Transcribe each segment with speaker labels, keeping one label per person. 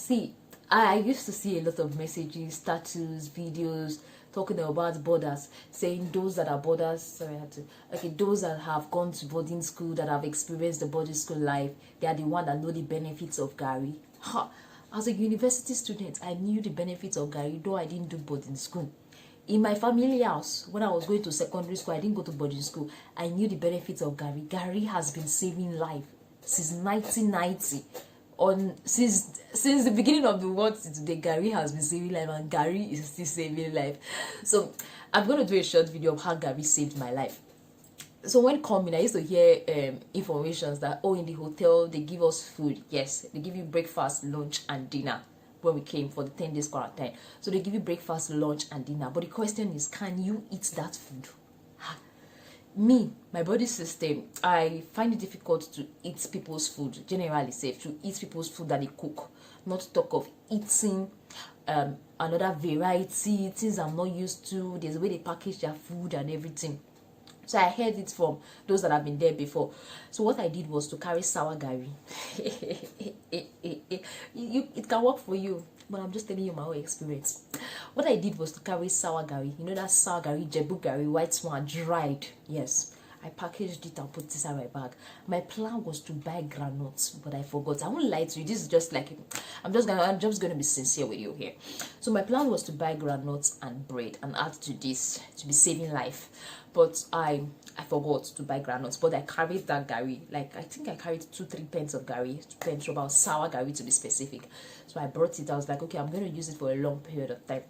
Speaker 1: See, I used to see a lot of messages, statuses, videos talking about borders, saying those that are borders, sorry, I had to, okay, those that have gone to boarding school, that have experienced the boarding school life, they are the one that know the benefits of Garri. Ha! As a university student, I knew the benefits of Garri, though I didn't do boarding school. In my family house, when I was going to secondary school, I didn't go to boarding school. I knew the benefits of Garri. Garri has been saving life since 1990. Since the beginning of the world to today, Garri has been saving life, and Garri is still saving life. So I'm going to do a short video of how Garri saved my life. So when coming, I used to hear informations that, oh, in the hotel they give us food. Yes, they give you breakfast, lunch and dinner when we came for the 10 days quarantine. So they give you breakfast, lunch and dinner, but the question is, can you eat that food? Me, my body system, I find it difficult to eat people's food, generally safe, to eat people's food that they cook, not to talk of eating another variety, things I'm not used to. There's a way they package their food and everything. So I heard it from those that have been there before. So what I did was to carry sour Garri. It can work for you, but I'm just telling you my own experience. What I did was to carry sour Garri. You know that sour Garri, Jebu Garri, white one, dried. Yes. I packaged it and put this in my bag. My plan was to buy granules, but I forgot. I won't lie to you. This is just like, I'm just gonna be sincere with you here. So my plan was to buy granules and bread and add to this to be saving life. But I forgot to buy granules. But I carried that Garri. Like, I think I carried 2-3 pence of Garri, 2 pence about sour Garri to be specific. So I brought it. I was like, okay, I'm gonna use it for a long period of time.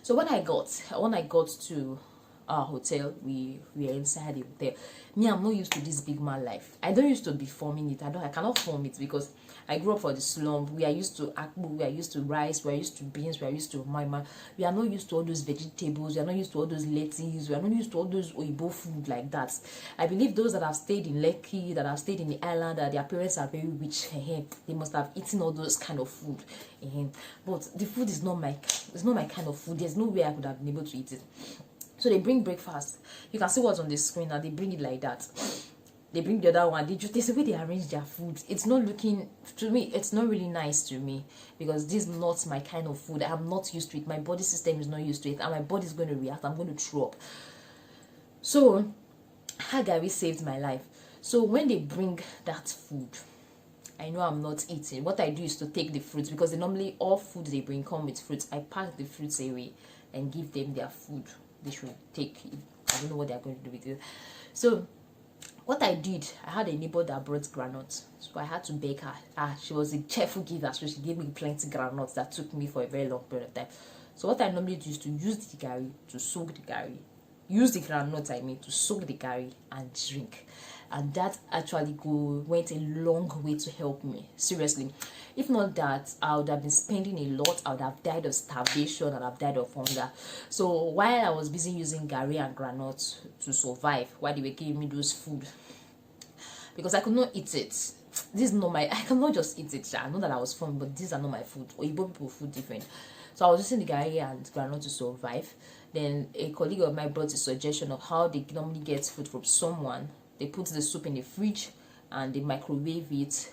Speaker 1: So when I got to our hotel, we were inside the hotel. Me, I'm not used to this big man life. I don't used to be forming it. I cannot form it because I grew up for the slum. We are used to akpu, we are used to rice, we are used to beans, we are used to maima. We are not used to all those vegetables, we are not used to all those lettuce, we are not used to all those oibo food like that. I believe those that have stayed in Lekki, that have stayed in the island, that their parents are very rich, they must have eaten all those kind of food. But the food is not my kind of food. There's no way I could have been able to eat it. So they bring breakfast. You can see what's on the screen now. They bring it like that. They bring the other one. There's the way they arrange their food. It's not looking, to me, it's not really nice to me, because this is not my kind of food. I'm not used to it. My body system is not used to it, and my body is going to react. I'm going to throw up. So Garri saved my life. So when they bring that food, I know I'm not eating. What I do is to take the fruits, because normally all food they bring come with fruits. I pack the fruits away and give them their food. They should take it. I don't know what they're going to do with it. So what I did, I had a neighbor that brought granules, so I had to bake her. She was a cheerful giver, so she gave me plenty granules that took me for a very long period of time. So what I normally do is to use the Garri, to soak the Garri, use the granules, I mean, to soak the Garri and drink. And that actually went a long way to help me, seriously. If not that, I would have been spending a lot. I would have died of starvation and I've died of hunger. So while I was busy using Garri and granules to survive, while they were giving me those food, because I could not eat it. This is not my, I cannot just eat it. I know that I was from, but these are not my food. Oyibo people food different. So I was using the Garri and granules to survive. Then a colleague of mine brought a suggestion of how they normally get food from someone. They put the soup in the fridge and they microwave it.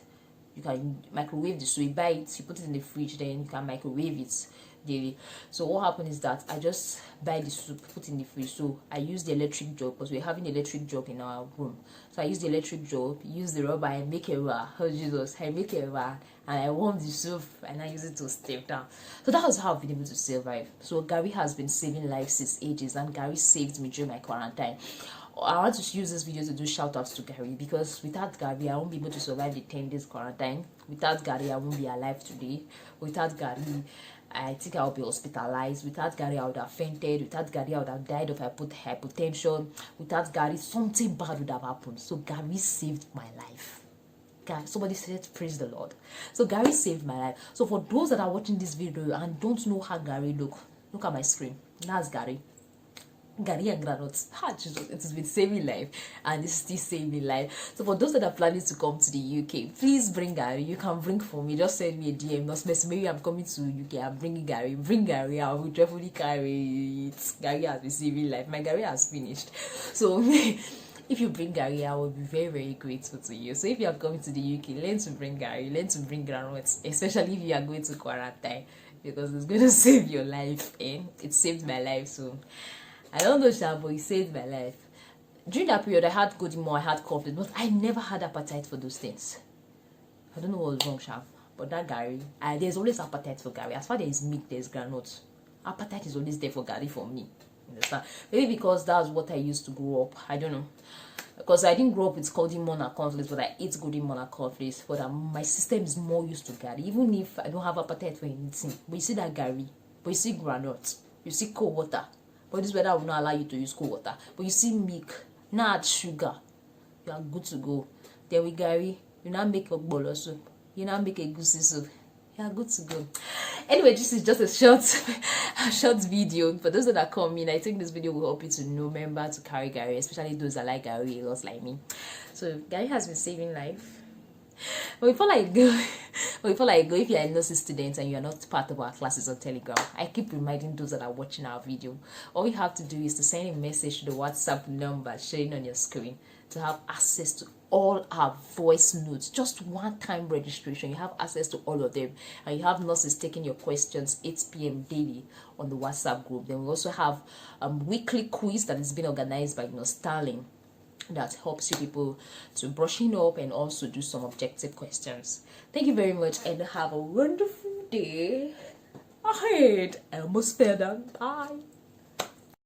Speaker 1: You can microwave the soup, you buy it, you put it in the fridge, then you can microwave it daily. So what happened is that I just buy the soup, put in the fridge. So I use the electric jug, because we're having the electric jug in our room. So I use the electric jug, use the rubber, and make a rubber. Oh Jesus, I make a rubber and I warm the soup and I use it to step down. So that was how I've been able to survive. So Garri has been saving lives since ages, and Garri saved me during my quarantine. I want to use this video to do shout outs to Garri, because without Garri I won't be able to survive the 10 days quarantine. Without Garri I won't be alive today. Without Garri I think I'll be hospitalized. Without Garri I would have fainted. Without Garri I would have died of hypertension. Without Garri something bad would have happened. So Garri saved my life. Somebody said praise the Lord. So Garri saved my life. So for those that are watching this video and don't know how Garri look at my screen. That's Garri. Garri and granules. Jesus, it has been saving life, and it's still saving life. So for those that are planning to come to the UK, please bring Garri. You can bring for me. Just send me a DM. Not maybe I'm coming to UK. I'm bringing Garri. Bring Garri. I will definitely carry it. Garri has been saving life. My Garri has finished. So If you bring Garri, I will be very, very grateful to you. So if you are coming to the UK, learn to bring Garri, learn to bring groundnuts, especially if you are going to quarantine, because it's going to save your life. And it saved my life. So I don't know, Sha, but it saved my life. During that period, I had good more, I had conflict, but I never had appetite for those things. I don't know what was wrong, Sha, but that Garri, there's always appetite for Garri. As far as there is meat, there's groundnuts. Appetite is always there for Garri for me. Understand? Maybe because that's what I used to grow up. I don't know. Because I didn't grow up with golden morn and cornflakes, but I eat golden morn and cornflakes. But my system is more used to Garri, even if I don't have appetite for anything. But you see that Garri, but you see groundnuts, you see cold water. But this weather will not allow you to use cold water. But you see milk, now add sugar, you are good to go. Then with Garri, you now make a bolo soup, you now make a goosey soup. You are good to go. Anyway, this is just a short video. For those that come in, I think this video will help you to know, remember to carry Garri, especially those that like Garri a lot like me. So Garri has been saving life. But before I go, if you are a nursing student and you are not part of our classes on Telegram, I keep reminding those that are watching our video, all you have to do is to send a message to the WhatsApp number showing on your screen to have access to all our voice notes. Just one time registration, you have access to all of them, and you have nurses taking your questions 8 p.m. daily on the WhatsApp group. Then we also have weekly quiz that is being organized by Nurse Starling that helps you people to brushing up and also do some objective questions. Thank you very much and have a wonderful day ahead. I almost fell down. Bye.